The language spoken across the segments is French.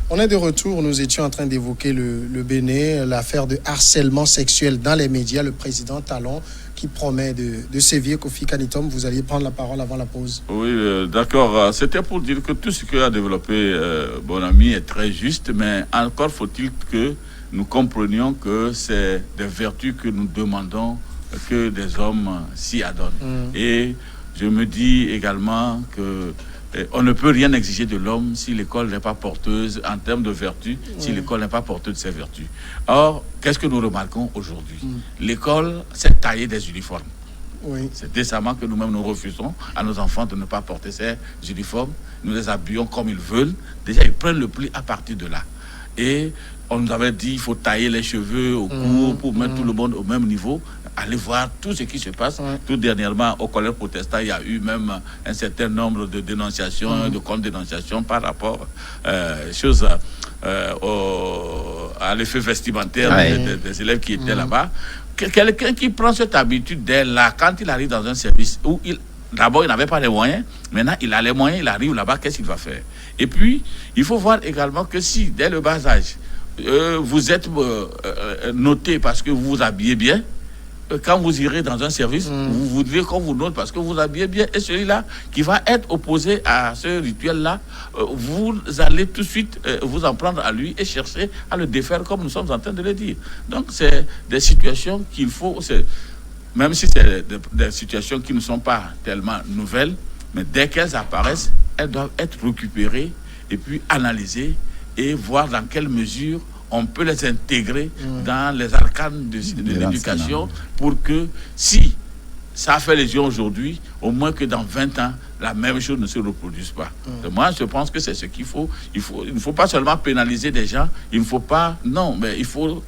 On est de retour, nous étions en train d'évoquer le Bénin, l'affaire de harcèlement sexuel dans les médias, le président Talon qui promet de sévir. Kofi Kanitom, vous alliez prendre la parole avant la pause. Oui, d'accord. C'était pour dire que tout ce que a développé mon ami est très juste, mais encore faut-il que nous comprenions que c'est des vertus que nous demandons que des hommes s'y adonnent. Et je me dis également que on ne peut rien exiger de l'homme si l'école n'est pas porteuse en termes de vertus, si l'école n'est pas porteuse de ses vertus. Or, qu'est-ce que nous remarquons aujourd'hui? L'école s'est taillée des uniformes. Oui. C'est décemment que nous-mêmes nous refusons à nos enfants de ne pas porter ces uniformes. Nous les habillons comme ils veulent. Déjà, ils prennent le pli à partir de là. Et on nous avait dit qu'il faut tailler les cheveux au cou pour mettre tout le monde au même niveau. Allez voir tout ce qui se passe. Tout dernièrement, au collège protestant, il y a eu même un certain nombre de dénonciations, de contre-dénonciations par rapport à l'effet vestimentaire des élèves qui étaient là-bas. Quelqu'un qui prend cette habitude dès là, quand il arrive dans un service où d'abord, il n'avait pas les moyens. Maintenant, il a les moyens, il arrive là-bas, qu'est-ce qu'il va faire? Et puis, il faut voir également que si, dès le bas âge, vous êtes noté parce que vous vous habillez bien, quand vous irez dans un service, vous devez qu'on vous note parce que vous habillez bien. Et celui-là qui va être opposé à ce rituel-là, vous allez tout de suite vous en prendre à lui et chercher à le défaire comme nous sommes en train de le dire. Donc, c'est des situations qu'il faut... Même si c'est des situations qui ne sont pas tellement nouvelles, mais dès qu'elles apparaissent, elles doivent être récupérées et puis analysées et voir dans quelle mesure on peut les intégrer dans les arcanes de l'éducation pour que si ça fait les yeux aujourd'hui, au moins que dans 20 ans, la même chose ne se reproduise pas. Moi, je pense que c'est ce qu'il faut. Il ne faut pas seulement pénaliser des gens, il ne faut pas... Non, mais il faut...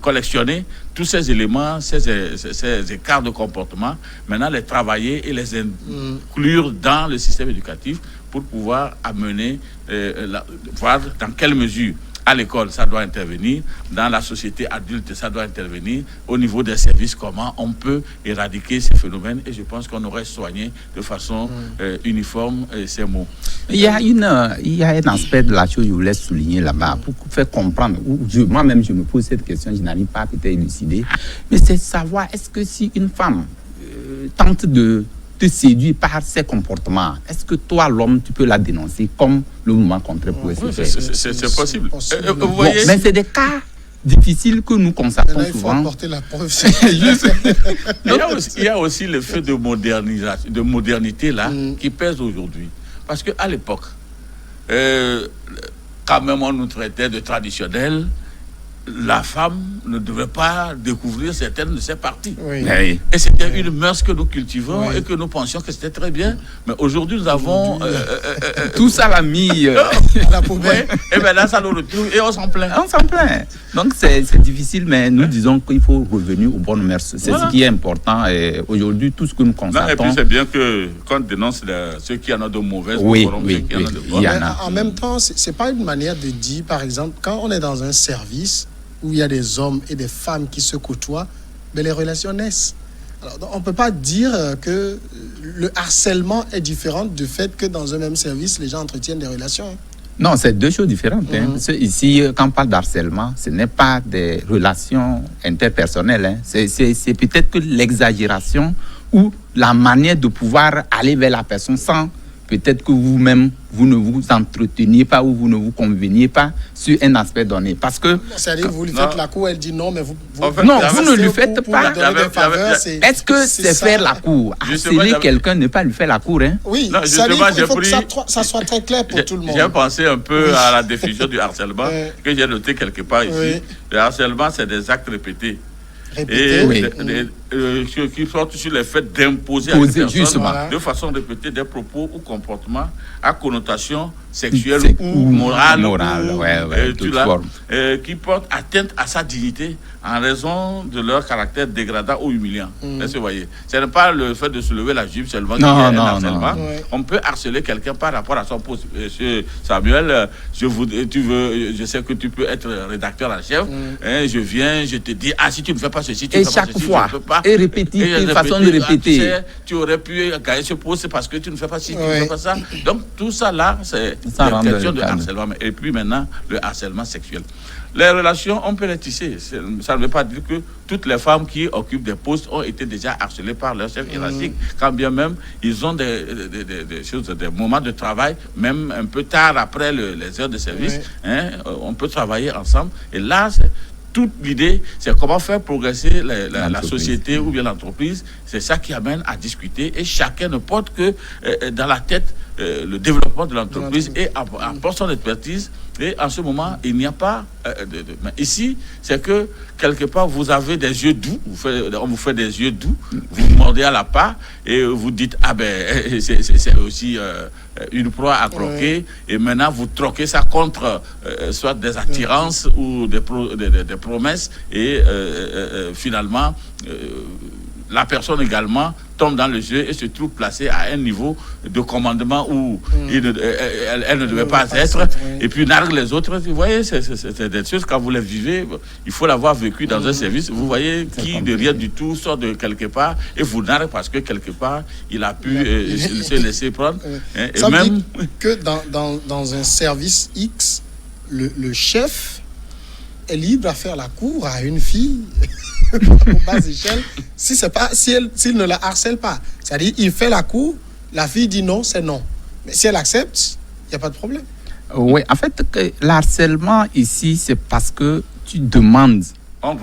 collectionner tous ces éléments, ces écarts de comportement, maintenant les travailler et les inclure dans le système éducatif pour pouvoir amener, voir dans quelle mesure à l'école ça doit intervenir, dans la société adulte ça doit intervenir, au niveau des services, comment on peut éradiquer ces phénomènes, et je pense qu'on aurait soigné de façon uniforme ces mots. Il y a un aspect de la chose que je voulais souligner là-bas pour faire comprendre. Moi-même, je me pose cette question, je n'arrive pas à peut-être élucider. Mais c'est savoir, est-ce que si une femme tente de te séduire par ses comportements, est-ce que toi, l'homme, tu peux la dénoncer comme le mouvement contraire pourrait se faire? C'est possible. Vous voyez, mais c'est des cas difficiles que nous constatons souvent. Il faut apporter la preuve. Il y a aussi le fait de modernité là qui pèse aujourd'hui. Parce qu'à l'époque, quand même on nous traitait de traditionnels, la femme ne devait pas découvrir certaines de ses parties. Oui. Et c'était une mœurs que nous cultivons et que nous pensions que c'était très bien. Mais aujourd'hui, nous avons... tout ça l'a mis à la poubelle. Et bien là, ça nous retrouve et on s'en plaint. On s'en plaint. Donc c'est difficile, mais nous disons qu'il faut revenir aux bonnes mœurs. C'est ce qui est important. Et aujourd'hui, tout ce que nous constatons... Et puis c'est bien qu'on dénonce ceux qui en ont de mauvaises. Oui. Il y en a. En même temps, c'est pas une manière de dire, par exemple, quand on est dans un service où il y a des hommes et des femmes qui se côtoient, mais les relations naissent. Alors, on ne peut pas dire que le harcèlement est différent du fait que dans un même service, les gens entretiennent des relations. Non, c'est deux choses différentes. Ici, quand on parle d'harcèlement, ce n'est pas des relations interpersonnelles. C'est peut-être que l'exagération ou la manière de pouvoir aller vers la personne sans peut-être que vous-même, vous ne vous entreteniez pas ou vous ne vous conveniez pas sur un aspect donné. Parce que... C'est-à-dire, vous lui faites la cour, elle dit non, mais vous ne lui faites pas. Est-ce que c'est faire la cour? Harceler quelqu'un, ne pas lui faire la cour, hein? Oui, non, il faut que ça soit très clair pour tout le monde. J'ai pensé un peu à la définition du harcèlement que j'ai noté quelque part ici. Le harcèlement, c'est des actes répétés. Qui sortent sur le fait d'imposer à une personne de façon répétée des propos ou comportements à connotation sexuelle ou morale, qui portent atteinte à sa dignité en raison de leur caractère dégradant ou humiliant. Est-ce que vous voyez? Ce n'est pas le fait de se lever la jupe seulement qui est un harcèlement. On peut harceler quelqu'un par rapport à son poste. Monsieur Samuel, je sais que tu peux être rédacteur en chef. Je viens, je te dis, si tu ne fais pas ceci, tu ne fais pas ceci, je ne peux pas. pas. Et répéter, façon de répéter. Tu aurais pu gagner ce poste parce que tu ne fais pas ci, tu ne fais pas ça. Donc tout ça là, c'est une question de harcèlement. Et puis maintenant, le harcèlement sexuel. Les relations, on peut les tisser. Ça ne veut pas dire que toutes les femmes qui occupent des postes ont été déjà harcelées par leur chef hiérarchique, quand bien même ils ont des choses, des moments de travail, même un peu tard après les heures de service, on peut travailler ensemble. Et là, toute l'idée, c'est comment faire progresser la société ou bien l'entreprise. C'est ça qui amène à discuter et chacun ne porte que dans la tête le développement de l'entreprise et apporte son expertise. Et en ce moment, il n'y a pas mais ici, c'est que quelque part, vous avez des yeux doux, on vous fait des yeux doux, vous mordez à la part et vous dites, ah ben, c'est aussi une proie à croquer. Et maintenant, vous troquez ça contre soit des attirances ou des promesses. Et finalement, la personne également tombe dans le jeu et se trouve placée à un niveau de commandement où elle ne devait pas être, et puis nargue les autres. Vous voyez, c'est des choses, quand vous les vivez, il faut l'avoir vécu dans un service. Vous voyez qui de rien du tout sort de quelque part et vous nargue parce que quelque part, il a pu se laisser prendre. Et ça même veut dire que dans un service X, le chef est libre à faire la cour à une fille aux bas échelles s'il ne la harcèle pas. C'est-à-dire, il fait la cour, la fille dit non, c'est non. Mais si elle accepte, il n'y a pas de problème. Oui, en fait, l'harcèlement ici, c'est parce que tu demandes. On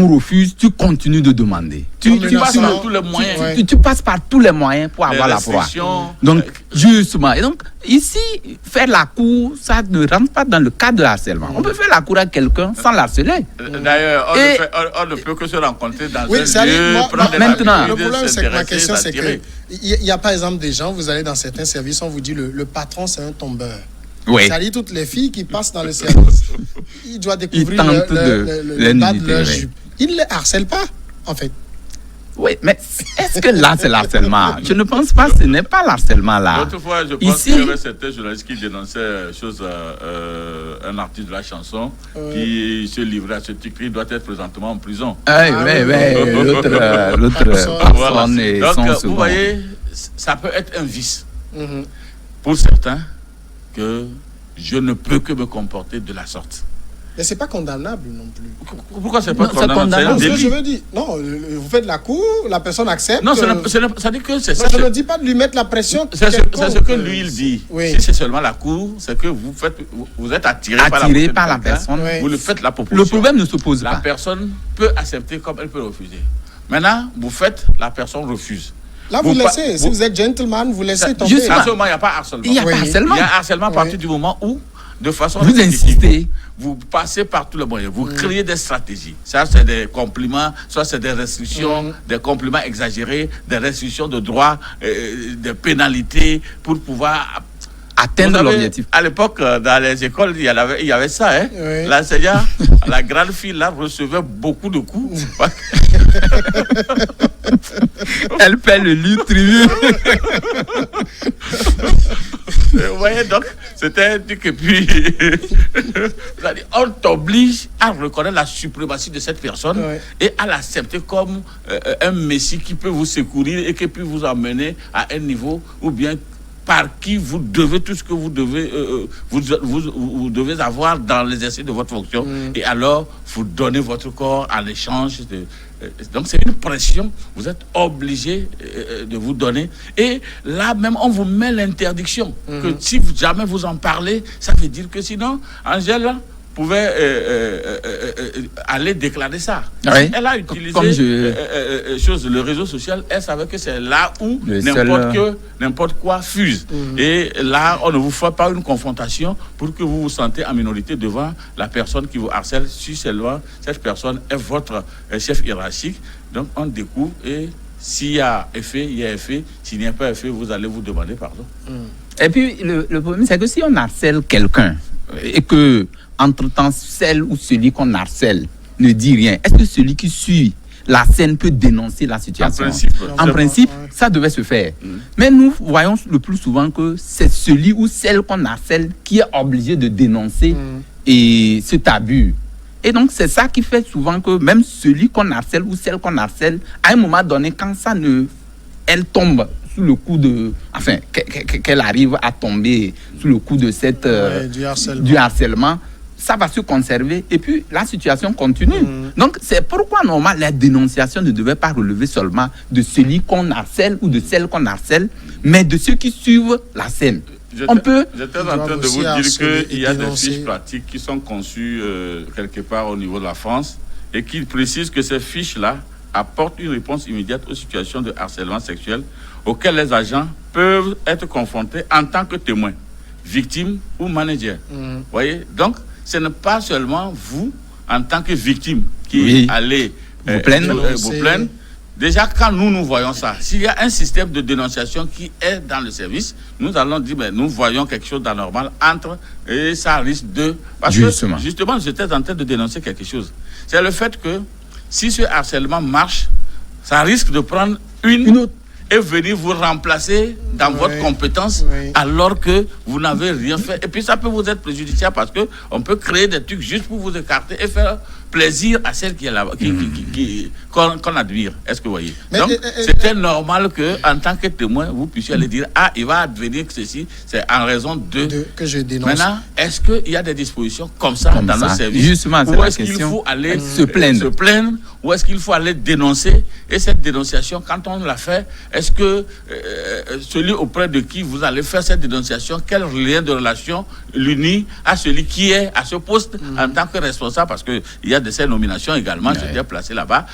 refuse, tu continues de demander. Tu passes par tous les moyens. Tu passes par tous les moyens pour avoir la proie. Donc, justement. Et donc, ici, faire la cour, ça ne rentre pas dans le cadre de harcèlement. On peut faire la cour à quelqu'un sans l'harceler. D'ailleurs, on ne peut que se rencontrer dans un lieu. Maintenant, le problème, c'est que ma question, c'est que il y a par exemple des gens, vous allez dans certains services, on vous dit le patron, c'est un tombeur. Oui. C'est-à-dire toutes les filles qui passent dans le service, il doit découvrir le bas de leur jupe. Il ne les harcèle pas, en fait. Oui, mais est-ce que là, c'est l'harcèlement? Je ne pense pas, ce n'est pas l'harcèlement là. L'autre fois, je pense qu'il y avait certains journalistes qui dénonçaient un artiste de la chanson qui se livrait à ce truc. Il doit être présentement en prison. L'autre personne est donc, son vous second. voyez, ça peut être un vice pour certains que je ne peux que me comporter de la sorte. Mais c'est pas condamnable non plus. Pourquoi c'est pas condamnable? C'est un ce que délit. je veux dire. Non, vous faites la cour, la personne accepte. Non, ça dit que c'est ça. Je ne dis pas de lui mettre la pression. C'est ce que lui, il dit. Oui. Si c'est seulement la cour, c'est que vous êtes attiré par la personne. Oui. Vous le faites la proposition. Le problème ne se pose pas. La personne peut accepter comme elle peut refuser. Maintenant, vous faites, la personne refuse. Là, vous laissez. Si vous êtes gentleman, vous laissez tomber. Justement, à ce moment, il n'y a pas harcèlement. Il n'y a pas harcèlement. Il y a harcèlement à partir du moment où, de façon vous insistez, vous passez par tous les moyens, vous créez des stratégies. Ça, c'est des compliments, soit c'est des restrictions, des compliments exagérés, des restrictions de droits, des pénalités pour pouvoir atteindre l'objectif. À l'époque, dans les écoles, il y avait ça. Hein? Oui. L'enseignant, la grande fille, là, recevait beaucoup de coups. Elle paie le livre tribut. Vous voyez, donc, c'était un truc. Et puis, on t'oblige à reconnaître la suprématie de cette personne et à l'accepter comme un messie qui peut vous secourir et qui peut vous emmener à un niveau ou bien par qui vous devez tout ce que vous devez vous devez avoir dans l'exercice de votre fonction. Et alors, vous donnez votre corps en échange donc c'est une pression, vous êtes obligé de vous donner. Et là même, on vous met l'interdiction que si jamais vous en parlez, ça veut dire que sinon, Angèle pouvait aller déclarer ça. Oui. Elle a utilisé le réseau social, elle savait que c'est là où n'importe quoi fuse. Et là, on ne vous fait pas une confrontation pour que vous vous sentez en minorité devant la personne qui vous harcèle, si seulement cette personne est votre chef hiérarchique. Donc on découvre et s'il y a effet, il y a effet. S'il n'y a pas effet, vous allez vous demander pardon. Et puis le problème, c'est que si on harcèle quelqu'un et que entre-temps, celle ou celui qu'on harcèle ne dit rien, est-ce que celui qui suit la scène peut dénoncer la situation? En principe, ça devait se faire. Mais nous voyons le plus souvent que c'est celui ou celle qu'on harcèle qui est obligé de dénoncer et cet abus. Et donc, c'est ça qui fait souvent que même celui qu'on harcèle ou celle qu'on harcèle, à un moment donné, quand elle tombe sous le coup de... Enfin, qu'elle arrive à tomber sous le coup de du harcèlement, ça va se conserver et puis la situation continue. Donc, c'est pourquoi, normalement, la dénonciation ne devait pas relever seulement de celui qu'on harcèle ou de celle qu'on harcèle, mais de ceux qui suivent la scène. J'étais en train de vous dire qu'il y a des fiches pratiques qui sont conçues quelque part au niveau de la France et qui précisent que ces fiches-là apportent une réponse immédiate aux situations de harcèlement sexuel auxquelles les agents peuvent être confrontés en tant que témoins, victimes ou managers. Voyez? Donc, ce n'est pas seulement vous, en tant que victime, qui allez vous plaindre. Déjà, quand nous voyons ça, s'il y a un système de dénonciation qui est dans le service, nous allons dire, nous voyons quelque chose d'anormal et ça risque de... Parce que, justement, j'étais en train de dénoncer quelque chose. C'est le fait que, si ce harcèlement marche, ça risque de prendre une autre et venir vous remplacer dans votre compétence alors que vous n'avez rien fait. Et puis ça peut vous être préjudiciable parce qu'on peut créer des trucs juste pour vous écarter et faire plaisir à celle qui est là, qu'on admire. Est-ce que vous voyez? Donc, c'était normal qu'en tant que témoin, vous puissiez aller dire, il va advenir que ceci, c'est en raison que je dénonce. Maintenant, est-ce qu'il y a des dispositions comme ça dans nos services? Justement, ou est-ce qu'il faut aller se plaindre ou est-ce qu'il faut aller dénoncer? Et cette dénonciation, quand on l'a fait, est-ce que celui auprès de qui vous allez faire cette dénonciation, quel lien de relation l'unit à celui qui est à ce poste en tant que responsable? Parce qu'il y a de ces nominations également, j'étais placé là-bas,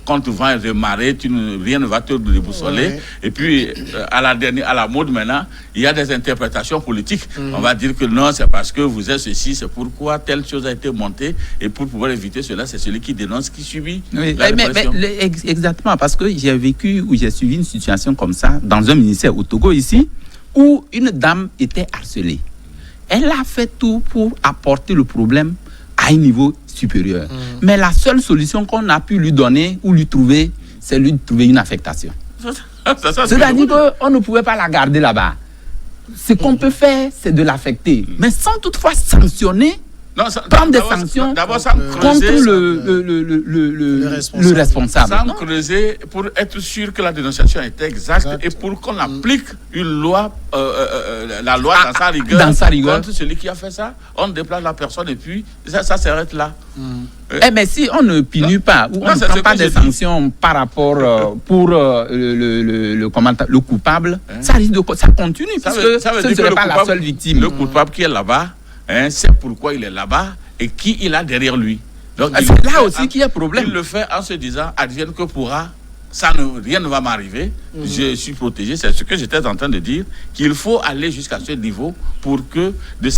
quand tu vas démarrer, rien ne va te déboussoler. Et puis, à la mode maintenant, il y a des interprétations politiques. On va dire que non, c'est parce que vous êtes ceci, c'est pourquoi telle chose a été montée. Et pour pouvoir éviter cela, c'est celui qui dénonce, qui subit la répression. Exactement, parce que j'ai vécu ou j'ai suivi une situation comme ça dans un ministère au Togo ici, où une dame était harcelée. Elle a fait tout pour apporter le problème à un niveau supérieur. Mais la seule solution qu'on a pu lui donner ou lui trouver, c'est lui trouver une affectation. C'est-à-dire qu'on ne pouvait pas la garder là-bas. Ce qu'on peut faire, c'est de l'affecter. Mais sans toutefois sanctionner, prendre des sanctions contre le responsable. Sans creuser pour être sûr que la dénonciation est exacte et pour qu'on applique une loi, la loi dans sa rigueur. Contre celui qui a fait ça, on déplace la personne et puis ça s'arrête là. Mais si on ne punit pas ou on ne prend pas des sanctions par rapport pour le coupable, ça continue puisque ce ne serait pas la seule victime. Le coupable qui est là-bas, c'est pourquoi il est là-bas et qui il a derrière lui. Donc c'est là aussi qu'il y a problème. Il le fait en se disant, advienne que pourra, rien ne va m'arriver, je suis protégé. C'est ce que j'étais en train de dire, qu'il faut aller jusqu'à ce niveau pour que de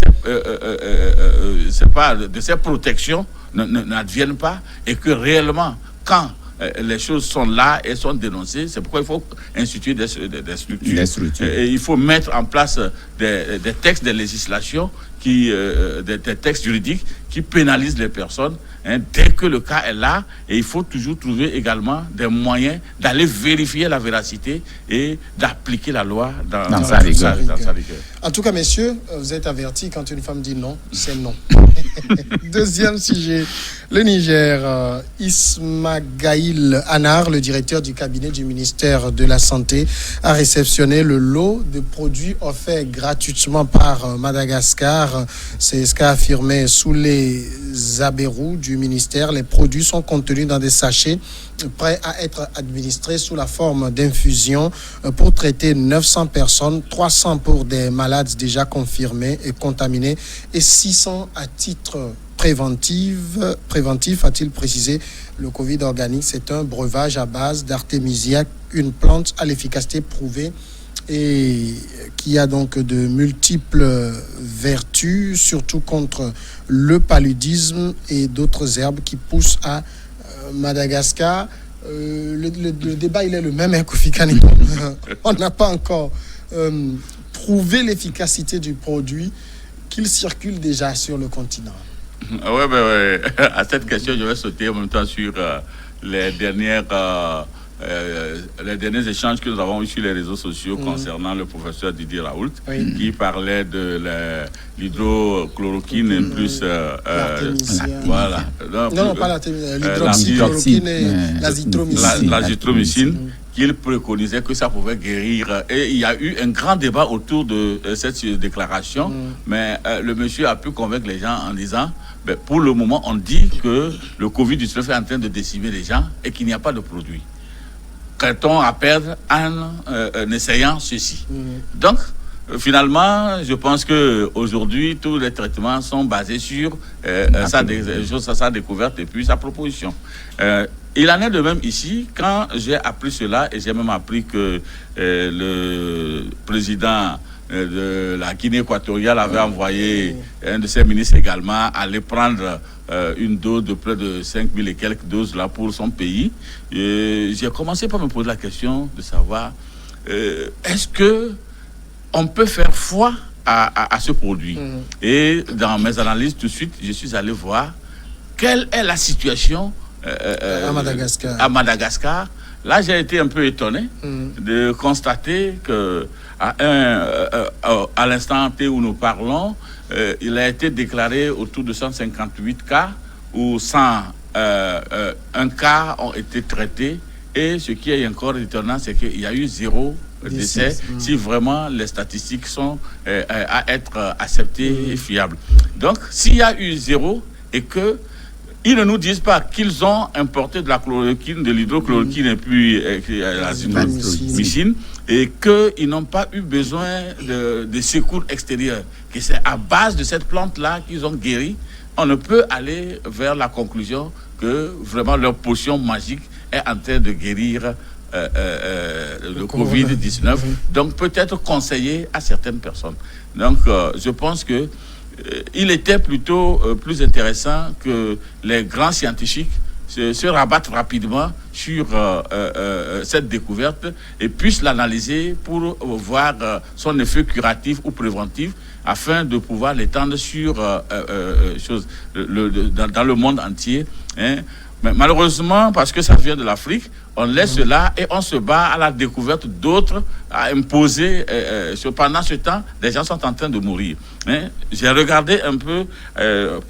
ces protections n'adviennent pas et que réellement, quand les choses sont là et sont dénoncées, c'est pourquoi il faut instituer des structures. Et il faut mettre en place des textes, des législations, des textes juridiques qui pénalisent les personnes dès que le cas est là. Et il faut toujours trouver également des moyens d'aller vérifier la véracité et d'appliquer la loi dans sa rigueur. En tout cas, messieurs, vous êtes avertis, quand une femme dit non, c'est non. Deuxième sujet, le Niger. Ismaïl Anar, le directeur du cabinet du ministère de la Santé, a réceptionné le lot de produits offerts gratuitement par Madagascar. C'est ce qu'a affirmé Soulé Zaberou du ministère. Les produits sont contenus dans des sachets prêts à être administrés sous la forme d'infusion pour traiter 900 personnes, 300 pour des malades déjà confirmés et contaminés et 600 à titre préventif, a-t-il précisé. Le Covid organique, c'est un breuvage à base d'artémisia, une plante à l'efficacité prouvée et qui a donc de multiples vertus, surtout contre le paludisme et d'autres herbes qui poussent à Madagascar. Le débat, il est le même, Kofi Kaneko. On n'a pas encore prouvé l'efficacité du produit qu'il circule déjà sur le continent. Oui. À cette question, je vais sauter en même temps sur les dernières les derniers échanges que nous avons eus sur les réseaux sociaux concernant le professeur Didier Raoult, qui parlait de l'hydrochloroquine plus... voilà. Non, pas l'hydroxychloroquine et l'azithromycine. Qu'il préconisait que ça pouvait guérir. Et il y a eu un grand débat autour de cette déclaration, mais le monsieur a pu convaincre les gens en disant, pour le moment, on dit que le Covid-19 est en train de décimer les gens et qu'il n'y a pas de produit. Qu'a-t-on à perdre en essayant ceci? Donc, finalement, je pense qu'aujourd'hui, tous les traitements sont basés sur sa découverte et puis sa proposition. Il en est de même ici. Quand j'ai appris cela, et j'ai même appris que le président de la Guinée équatoriale avait envoyé un de ses ministres également aller prendre une dose de près de 5000 et quelques doses là pour son pays. Et j'ai commencé par me poser la question de savoir est-ce que on peut faire foi à ce produit. Et dans mes analyses, tout de suite, je suis allé voir quelle est la situation à Madagascar. Là, j'ai été un peu étonné de constater que à l'instant T où nous parlons, il a été déclaré autour de 158 cas où 101 cas ont été traités. Et ce qui est encore étonnant, c'est qu'il y a eu 0 décès, si vraiment les statistiques sont à être acceptées et fiables. Donc, s'il y a eu 0 et que ils ne nous disent pas qu'ils ont importé de la chloroquine, de l'hydrochloroquine et puis l'azithromycine et qu'ils n'ont pas eu besoin de secours extérieurs, que c'est à base de cette plante-là qu'ils ont guéri, on ne peut aller vers la conclusion que vraiment leur potion magique est en train de guérir le Covid-19. Donc peut-être conseiller à certaines personnes. Donc je pense que il était plutôt plus intéressant que les grands scientifiques se rabattent rapidement sur cette découverte et puissent l'analyser pour voir son effet curatif ou préventif afin de pouvoir l'étendre sur dans le monde entier. Mais malheureusement, parce que ça vient de l'Afrique, on laisse cela et on se bat à la découverte d'autres à imposer. Pendant ce temps, les gens sont en train de mourir. J'ai regardé un peu,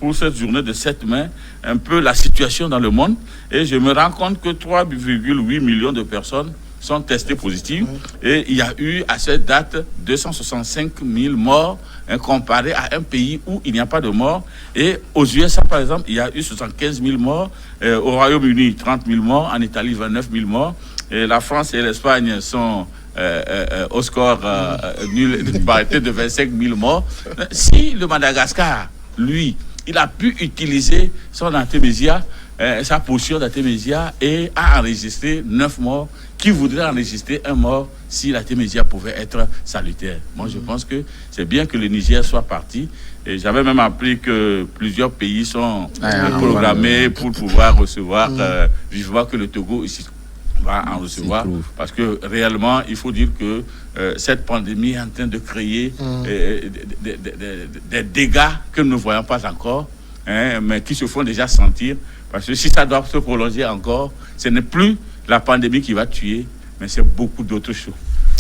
pour cette journée de 7 mai, un peu la situation dans le monde et je me rends compte que 3,8 millions de personnes sont testées positives et il y a eu à cette date 265 000 morts comparé à un pays où il n'y a pas de morts. Et aux USA, par exemple, il y a eu 75 000 morts, au Royaume-Uni 30 000 morts, en Italie 29 000 morts, et la France et l'Espagne sont au score nul, une parité de 25 000 morts. Si le Madagascar, lui, il a pu utiliser son artémisia, sa potion d'artémisia et a enregistré 9 morts, qui voudrait enregistrer un mort si l'artémisia pouvait être salutaire. Moi, je pense que c'est bien que le Niger soit parti. Et j'avais même appris que plusieurs pays sont programmés pour pouvoir recevoir, vivement que le Togo ici va en recevoir. Parce que réellement, il faut dire que cette pandémie est en train de créer des dégâts que nous ne voyons pas encore, mais qui se font déjà sentir. Parce que si ça doit se prolonger encore, ce n'est plus la pandémie qui va tuer, mais c'est beaucoup d'autres choses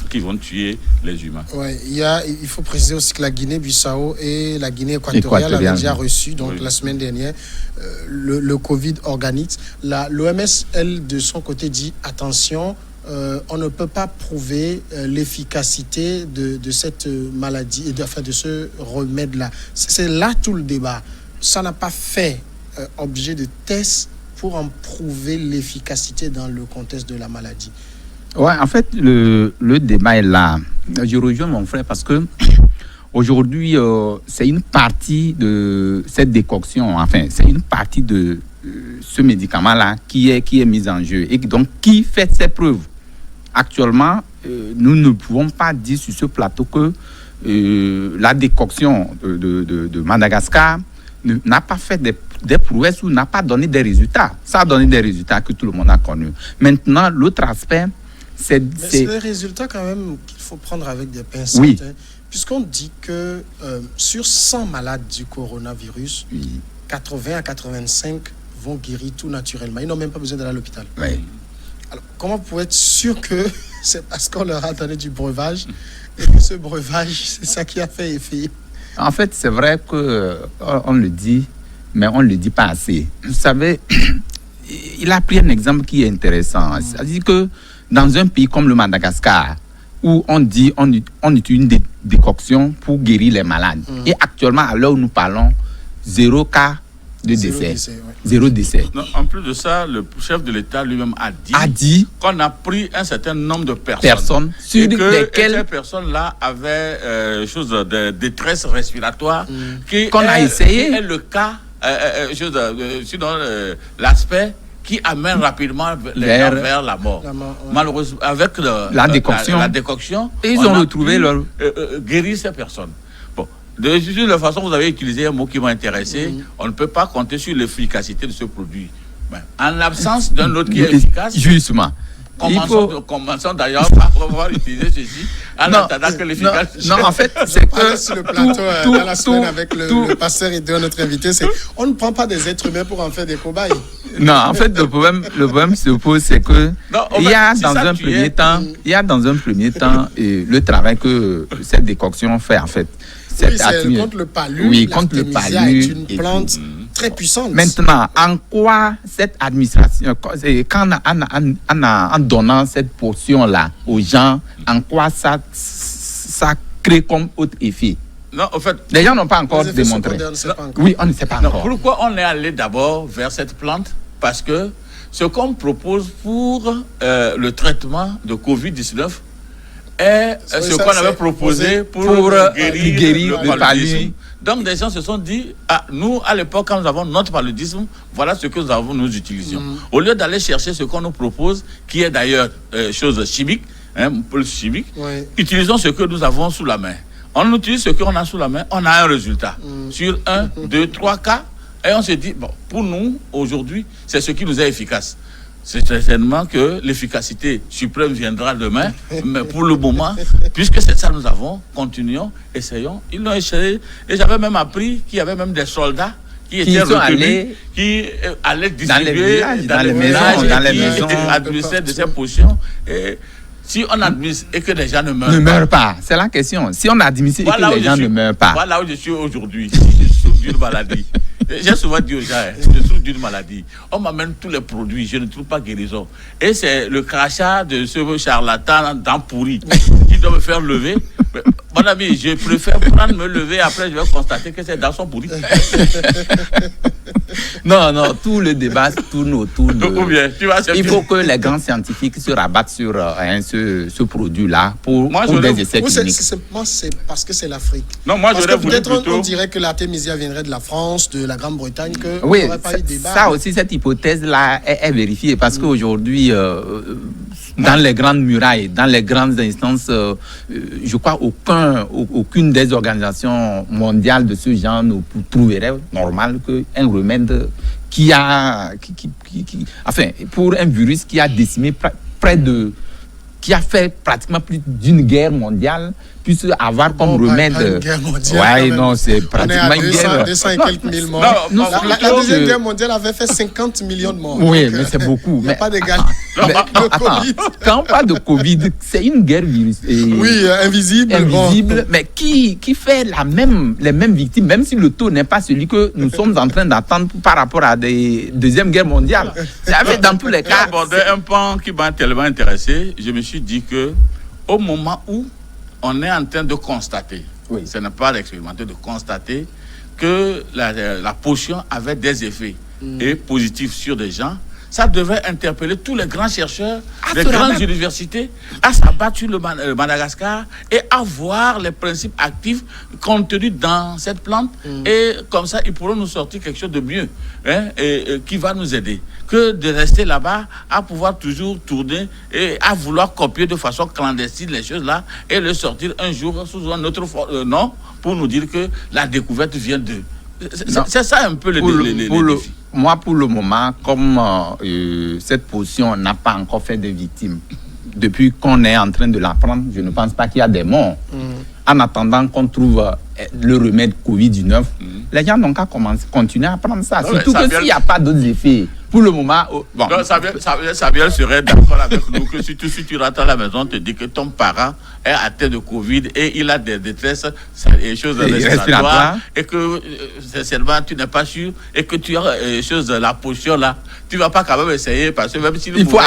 qui vont tuer les humains. Ouais, il faut préciser aussi que la Guinée-Bissau et la Guinée équatoriale avaient déjà reçu, donc la semaine dernière, le Covid organique. L'OMS, elle, de son côté, dit attention, on ne peut pas prouver l'efficacité de cette maladie, et de ce remède-là. C'est là tout le débat. Ça n'a pas fait objet de tests pour en prouver l'efficacité dans le contexte de la maladie. Ouais, en fait, le débat est là. Je rejoins mon frère parce que aujourd'hui, c'est une partie de cette décoction, enfin, c'est une partie de ce médicament-là qui est mise en jeu et donc qui fait ses preuves. Actuellement, nous ne pouvons pas dire sur ce plateau que la décoction de Madagascar n'a pas fait des prouesses ou n'a pas donné des résultats. Ça a donné des résultats que tout le monde a connus. Maintenant, l'autre aspect, c'est des résultats quand même qu'il faut prendre avec des pincettes. Oui. Puisqu'on dit que sur 100 malades du coronavirus, 80 à 85 vont guérir tout naturellement. Ils n'ont même pas besoin d'aller à l'hôpital. Oui. Alors, comment pour être sûr que c'est parce qu'on leur a donné du breuvage et que ce breuvage, c'est ça qui a fait effet? En fait, c'est vrai qu'on le dit, mais on ne le dit pas assez. Vous savez, il a pris un exemple qui est intéressant. C'est-à-dire que dans un pays comme le Madagascar, où on dit on utilise une décoction pour guérir les malades. Et actuellement, à l'heure où nous parlons, 0 cas de décès. Zéro décès. Non, en plus de ça, le chef de l'État lui-même a dit qu'on a pris un certain nombre de personnes sur et que lesquelles ces personnes-là avaient chose de détresse respiratoire qu'on a essayé. Qui est le cas, sinon l'aspect qui amène rapidement les gens vers la mort. Malheureusement, avec la décoction, et ils ont retrouvé leur guérir ces personnes. Bon, de toute façon, vous avez utilisé un mot qui m'a intéressé. On ne peut pas compter sur l'efficacité de ce produit. Ben, en l'absence d'un autre qui est efficace. Justement. Commençons d'ailleurs par pouvoir utiliser ceci en attendant que l'efficacité. Non, en fait, c'est que sur le plateau dans la semaine avec le pasteur et notre invité, c'est on ne prend pas des êtres humains pour en faire des cobayes. Non, en fait, le problème se pose, c'est que il y a dans un premier temps le travail que cette décoction fait en fait. Oui, c'est contre le palu. Oui, contre le palu. C'est une plante très puissante. Maintenant, en quoi cette administration, quand en donnant cette portion-là aux gens, en quoi ça crée comme autre effet? Non, en fait, les gens n'ont pas encore démontré. Oui, on ne sait pas encore. Pourquoi on est allé d'abord vers cette plante? Parce que ce qu'on propose pour le traitement de Covid-19 est ce qu'on avait proposé pour guérir le paludisme. Donc, des gens se sont dit, nous, à l'époque, quand nous avons notre paludisme, voilà ce que nous utilisions. Au lieu d'aller chercher ce qu'on nous propose, qui est d'ailleurs chose chimique, chimique, utilisons ce que nous avons sous la main. On utilise ce qu'on a sous la main, on a un résultat. Sur 1, 2, 3 cas, et on se dit, bon, pour nous, aujourd'hui, c'est ce qui nous est efficace. C'est certainement que l'efficacité suprême viendra demain, mais pour le moment, puisque c'est ça que nous avons, continuons, essayons. Ils l'ont essayé, et j'avais même appris qu'il y avait même des soldats qui étaient retenus, qui allaient distribuer dans les maisons, qui administraient de ces potions. Et si on administre et que les gens ne meurent pas, c'est la question. Si on administre et que les gens ne meurent pas. Voilà où je suis aujourd'hui. Je souffre d'une maladie. J'ai souvent dit aux gens, je souffre d'une maladie. On m'amène tous les produits, je ne trouve pas guérison. Et c'est le crachat de ce charlatan dents pourries qui doit me faire lever. Mais, mon ami, je préfère me lever, après je vais constater que ces dents sont pourries. Non, tout le débat tourne autour de... Il faut que les grands scientifiques se rabattent sur ce produit-là pour des essais cliniques. C'est parce que c'est l'Afrique. Non, moi, peut-être on dirait que l'artémisia viendrait de la France, de la Grande-Bretagne, que oui, n'aurait pas eu de débat. Ça aussi, cette hypothèse-là est vérifiée parce qu'aujourd'hui, dans les grandes murailles, dans les grandes instances, je crois aucune des organisations mondiales de ce genre ne trouverait normal qu'un remède enfin, pour un virus qui a décimé qui a fait pratiquement plus d'une guerre mondiale, puisse avoir comme remède. Oui, non, c'est pratiquement une guerre. 200 et quelques mille morts. La deuxième guerre mondiale avait fait 50 millions de morts. Oui, mais c'est beaucoup. Il n'y a pas d'égal. Quand on parle de Covid, c'est une guerre virus. Oui, invisible. Mais qui fait les mêmes victimes, même si le taux n'est pas celui que nous sommes en train d'attendre par rapport à des deuxième guerre mondiale. Dans tous les cas. J'ai abordé un pan qui m'a tellement intéressé. Je me suis dit que au moment où on est en train de constater, ce n'est pas d'expérimenter, de constater que la potion avait des effets et positifs sur des gens. Ça devait interpeller tous les grands chercheurs des grandes universités à s'abattre sur le Madagascar et à voir les principes actifs contenus dans cette plante. Et comme ça, ils pourront nous sortir quelque chose de mieux, et qui va nous aider. Que de rester là-bas, à pouvoir toujours tourner et à vouloir copier de façon clandestine les choses là et le sortir un jour sous un autre nom pour nous dire que la découverte vient d'eux. C'est ça un peu le défi. Moi, pour le moment, comme cette potion n'a pas encore fait de victimes, depuis qu'on est en train de la prendre, je ne pense pas qu'il y a des morts. En attendant qu'on trouve le remède Covid-19, les gens n'ont qu'à continuer à prendre ça. Surtout que s'il n'y a pas d'autres effets, pour le moment, bon. Donc, Samuel serait d'accord avec nous que si tu rentres à la maison, on te dit que ton parent est atteint de Covid et il a des détresses et choses respiratoires et que seulement tu n'es pas sûr et que tu as la potion là, tu ne vas pas quand même essayer parce que même si il faut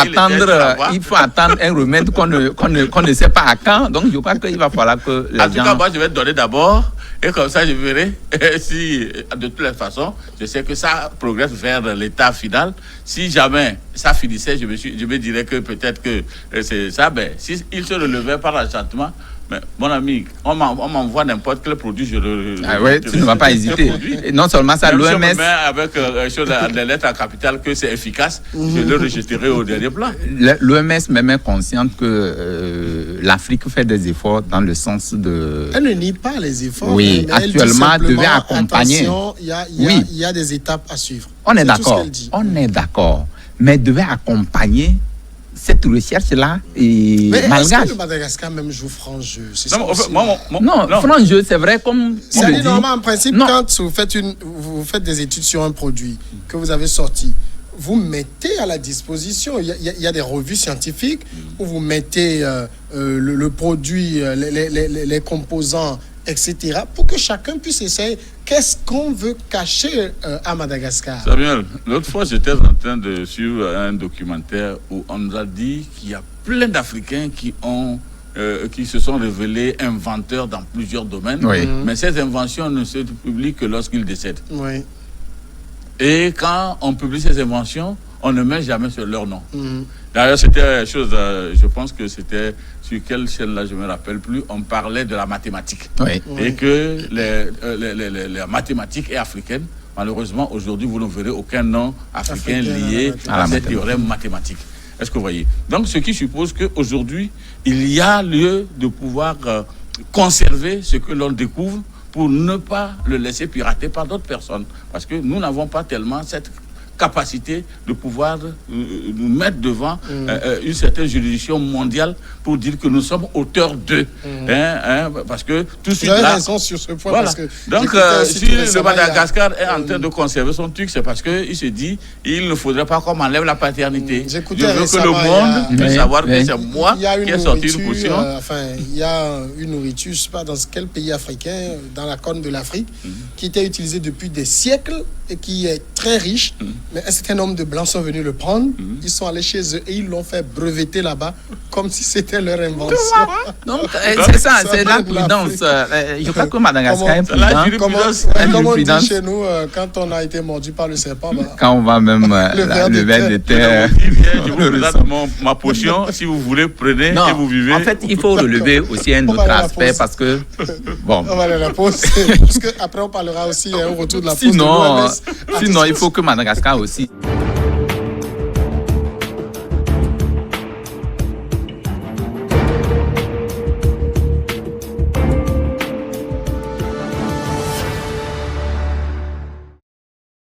attendre un remède qu'on ne sait pas à quand. Donc je crois qu'il va falloir que les gens... En tout cas, moi je vais te donner d'abord et comme ça je verrai si de toutes les façons je sais que ça progresse vers l'état final. Si jamais ça finissait, je me dirais que peut-être que c'est ça, ben si il se relevait par enchantement. Mais mon ami, on m'envoie n'importe quel produit, tu ne vas pas hésiter. Et non seulement ça, l'OMS... Si on me met avec des lettres en capitale que c'est efficace, je le rejetterai au dernier plan. L'OMS est même consciente que l'Afrique fait des efforts dans le sens de... Elle ne nie pas les efforts. Oui, mais actuellement, elle devait accompagner. Il y a des étapes à suivre. On est d'accord. Mais devait accompagner cette recherche-là mais malgache. Est-ce que le Madagascar même joue franc jeu? Non, franc jeu, c'est vrai comme... C'est normal, en principe, quand vous faites des études sur un produit que vous avez sorti, vous mettez à la disposition, il y a des revues scientifiques où vous mettez le produit, les composants, etc., pour que chacun puisse essayer. Qu'est-ce qu'on veut cacher à Madagascar? Samuel, l'autre fois, j'étais en train de suivre un documentaire où on nous a dit qu'il y a plein d'Africains qui se sont révélés inventeurs dans plusieurs domaines, mais ces inventions ne se publient que lorsqu'ils décèdent. Oui. Et quand on publie ces inventions, on ne met jamais sur leur nom. D'ailleurs, c'était chose, je pense que c'était sur quelle chaîne là, je me rappelle plus, on parlait de la mathématique. Et que les mathématiques est africaine. Malheureusement, aujourd'hui, vous ne verrez aucun nom africain lié à ces théorèmes mathématiques. Est-ce que vous voyez? Donc, ce qui suppose qu'aujourd'hui, il y a lieu de pouvoir conserver ce que l'on découvre pour ne pas le laisser pirater par d'autres personnes. Parce que nous n'avons pas tellement cette capacité de pouvoir nous mettre devant une certaine juridiction mondiale pour dire que nous sommes auteurs d'eux. Parce que tout de suite là... Vous avez raison sur ce point. Voilà. Parce que donc, si le Madagascar est en train de conserver son truc, c'est parce qu'il se dit il ne faudrait pas qu'on m'enlève la paternité. Je veux que le monde puisse savoir que c'est moi qui ai sorti une potion. Il y a une nourriture, je ne sais pas dans quel pays africain, dans la corne de l'Afrique, qui était utilisée depuis des siècles et qui est très riche. Mais un certain nombre de Blancs sont venus le prendre, ils sont allés chez eux et ils l'ont fait breveter là-bas comme si c'était leur invention. Donc, c'est ça, c'est la prudence. Je crois que Madagascar est prudent. Comme on dit chez nous, quand on a été mordu par le serpent, quand on va même le ver de terre. Je vous présente ma potion, si vous voulez, prenez et vous vivez. En fait, il faut relever aussi un autre aspect parce que... Bon. On va aller à la pause, parce qu'après on parlera aussi au retour de la pause. Sinon, il faut que Madagascar aussi